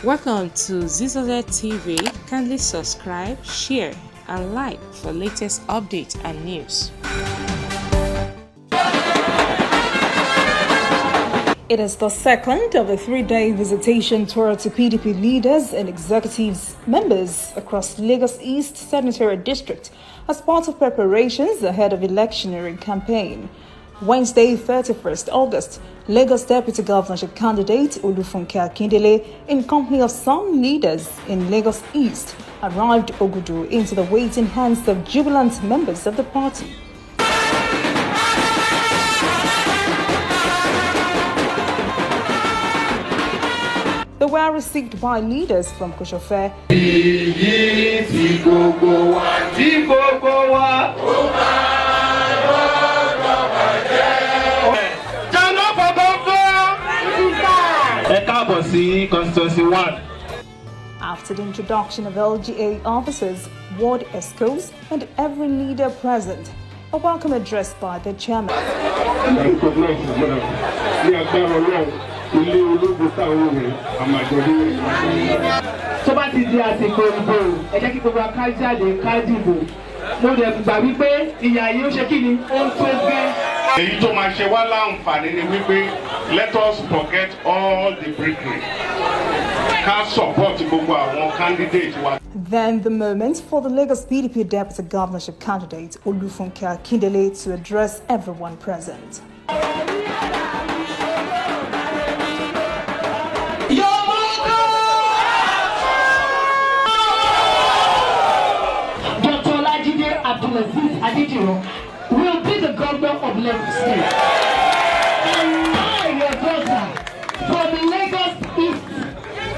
Welcome to Zisodel TV. Kindly subscribe, share, and like for latest updates and news. It is the second of a three-day visitation tour to PDP leaders and executives members across Lagos East Senatorial District as part of preparations ahead of electioneering campaign. Wednesday, 31st August, Lagos Deputy Governorship candidate Funke Akindele, in company of some leaders in Lagos East, arrived Ogudu into the waiting hands of jubilant members of the party. They were received by leaders from Kosofe, Constituency 1. After the introduction of LGA officers, ward escorts, and every leader present, a welcome address by the chairman. Let us forget all the brickery. Can't support our candidates. Then the moment for the Lagos PDP Deputy Governorship candidate Funke Akindele to address everyone present. Will be the governor of Lagos State. And I, your daughter, from Lagos East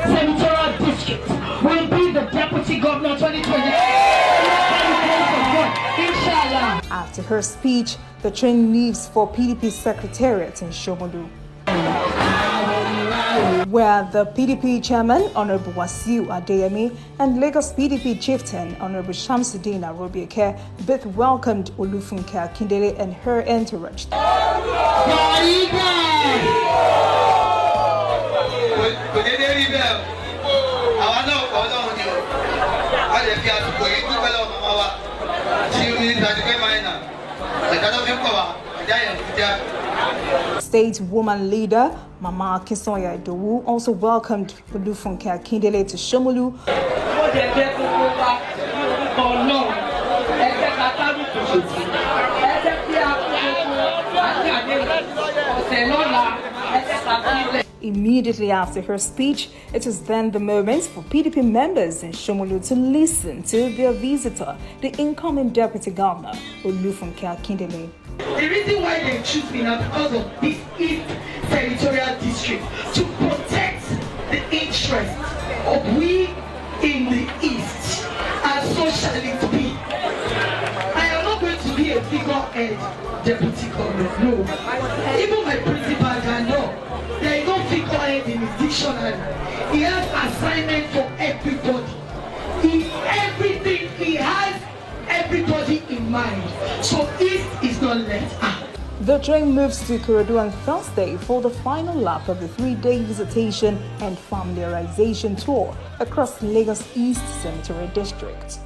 Senatorial District, will be the deputy governor 2020. Inshallah. After her speech, the train leaves for PDP Secretariat in Shomolu, where the PDP chairman, Honorable Wasiu Adeyemi, and Lagos PDP chieftain, Honorable Shamsuddin Arobieke, both welcomed Funke Akindele and her entourage. State woman leader Mama Akindele also welcomed Funke Akindele to Shomolu, Immediately after her speech, it is then the moment for PDP members in Shomolu to listen to their visitor, the incoming Deputy Governor, Funke Akindele. The reason why they choose me now because of this East Senatorial District to protect the interests of we in the East, and so shall it be. I am not going to be a figurehead deputy governor, no. Even my principal can know. There is no figurehead in his dictionary. He has assignment for everybody. He has everybody in mind. So East is not left out. The train moves to Ikorodu on Thursday for the final lap of the three-day visitation and familiarization tour across Lagos East Senatorial District.